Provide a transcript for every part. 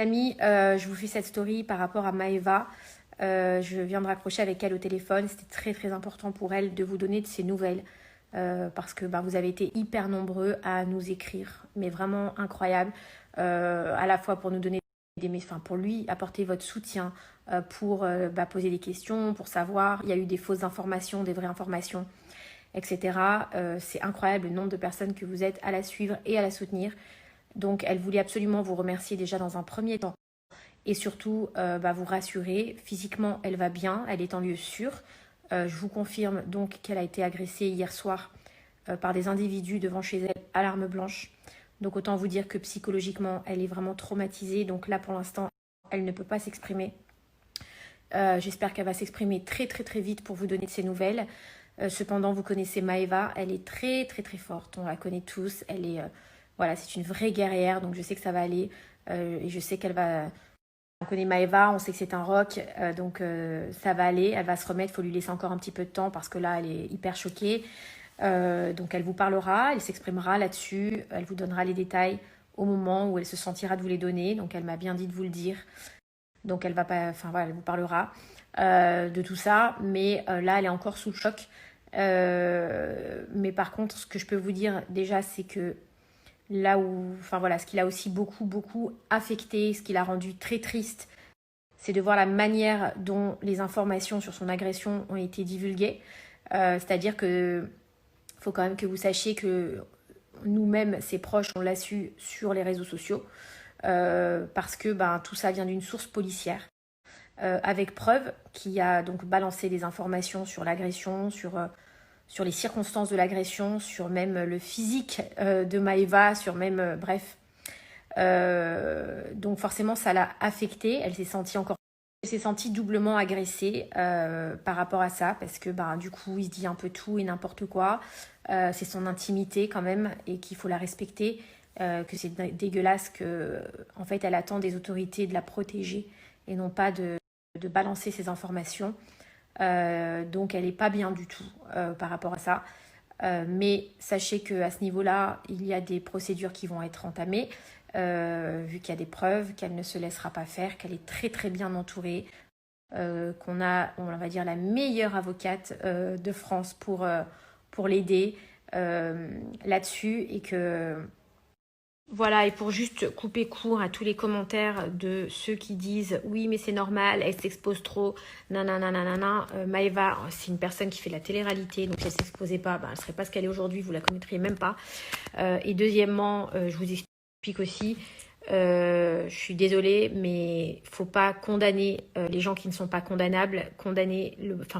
Amis, je vous fais cette story par rapport à Maëva. Je viens de raccrocher avec elle au téléphone. C'était très très important pour elle de vous donner de ses nouvelles. Parce que vous avez été hyper nombreux à nous écrire. Mais vraiment incroyable. À la fois pour nous donner pour lui apporter votre soutien, pour poser des questions, pour savoir. Il y a eu des fausses informations, des vraies informations, etc. C'est incroyable le nombre de personnes que vous êtes à la suivre et à la soutenir. Donc elle voulait absolument vous remercier déjà dans un premier temps et surtout vous rassurer. Physiquement, elle va bien, elle est en lieu sûr. Je vous confirme donc qu'elle a été agressée hier soir par des individus devant chez elle à l'arme blanche. Donc autant vous dire que psychologiquement, elle est vraiment traumatisée. Donc là, pour l'instant, elle ne peut pas s'exprimer. J'espère qu'elle va s'exprimer très très très vite pour vous donner de ses nouvelles. Cependant, vous connaissez Maëva, elle est très très très forte. On la connaît tous. Elle est c'est une vraie guerrière. Donc je sais que ça va aller et je sais qu'elle va. On connaît Maëva, on sait que c'est un rock, donc ça va aller, elle va se remettre, il faut lui laisser encore un petit peu de temps parce que là, elle est hyper choquée. Donc elle vous parlera, elle s'exprimera là-dessus, elle vous donnera les détails au moment où elle se sentira de vous les donner. Donc elle m'a bien dit de vous le dire. Donc elle va pas, elle vous parlera de tout ça, mais là, elle est encore sous le choc. Mais par contre, ce que je peux vous dire déjà, c'est que là où, ce qui l'a aussi beaucoup affecté, ce qui l'a rendu très triste, c'est de voir la manière dont les informations sur son agression ont été divulguées. C'est-à-dire que faut quand même que vous sachiez que nous-mêmes, ses proches, on l'a su sur les réseaux sociaux, parce que tout ça vient d'une source policière, avec preuve, qui a donc balancé des informations sur l'agression, sur les circonstances de l'agression, sur même le physique de Maëva, sur même, bref. Donc forcément, ça l'a affectée. Elle s'est sentie doublement agressée par rapport à ça, parce que du coup, il se dit un peu tout et n'importe quoi. C'est son intimité quand même, et qu'il faut la respecter, que c'est dégueulasse, que en fait, elle attend des autorités de la protéger et non pas de balancer ses informations. Donc elle n'est pas bien du tout par rapport à ça. Mais sachez qu'à ce niveau-là, il y a des procédures qui vont être entamées, vu qu'il y a des preuves, qu'elle ne se laissera pas faire, qu'elle est très très bien entourée, qu'on a, on va dire, la meilleure avocate de France pour l'aider là-dessus, et que... Voilà, et pour juste couper court à tous les commentaires de ceux qui disent « Oui, mais c'est normal, elle s'expose trop, nanana, Maëva, c'est une personne qui fait de la télé-réalité, donc si elle ne s'exposait pas, elle ne serait pas ce qu'elle est aujourd'hui, vous la connaîtriez même pas. Et deuxièmement, je vous explique aussi, je suis désolée, mais il ne faut pas condamner les gens qui ne sont pas condamnables,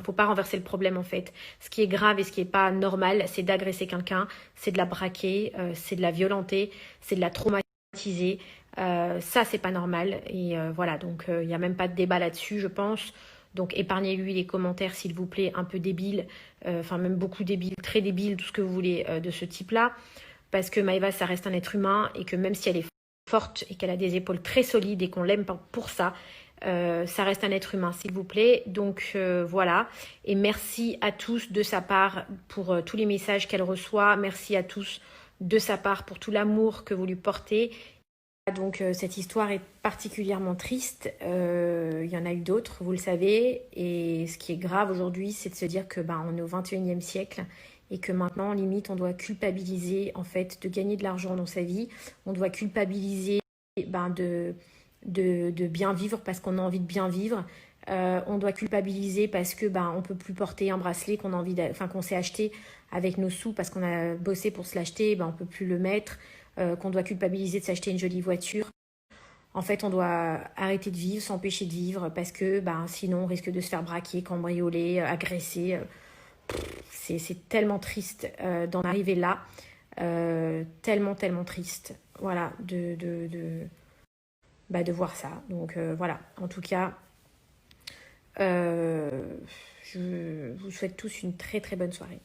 faut pas renverser le problème en fait. Ce qui est grave et ce qui n'est pas normal, c'est d'agresser quelqu'un, c'est de la braquer, c'est de la violenter, c'est de la traumatiser. Ça, c'est pas normal. Et voilà, donc il n'y a même pas de débat là-dessus, je pense. Donc épargnez-lui les commentaires, s'il vous plaît, un peu débiles, même beaucoup débiles, très débiles, tout ce que vous voulez de ce type-là. Parce que Maëva, ça reste un être humain, et que même si elle est forte et qu'elle a des épaules très solides et qu'on l'aime pour ça, ça reste un être humain, s'il vous plaît. Donc voilà, et merci à tous de sa part pour tous les messages qu'elle reçoit. Merci à tous de sa part pour tout l'amour que vous lui portez. Donc cette histoire est particulièrement triste. Il y en a eu d'autres, vous le savez, et ce qui est grave aujourd'hui, c'est de se dire que on est au 21e siècle, et que maintenant, limite, on doit culpabiliser en fait de gagner de l'argent dans sa vie. On doit culpabiliser de bien vivre parce qu'on a envie de bien vivre. On doit culpabiliser parce que on peut plus porter un bracelet qu'on a envie qu'on s'est acheté avec nos sous parce qu'on a bossé pour se l'acheter, on peut plus le mettre. Qu'on doit culpabiliser de s'acheter une jolie voiture. En fait, on doit arrêter de vivre, s'empêcher de vivre, parce que sinon on risque de se faire braquer, cambrioler, agresser. C'est tellement triste d'en arriver là, tellement triste, voilà, de voir ça. Donc voilà, en tout cas, je vous souhaite tous une très très bonne soirée.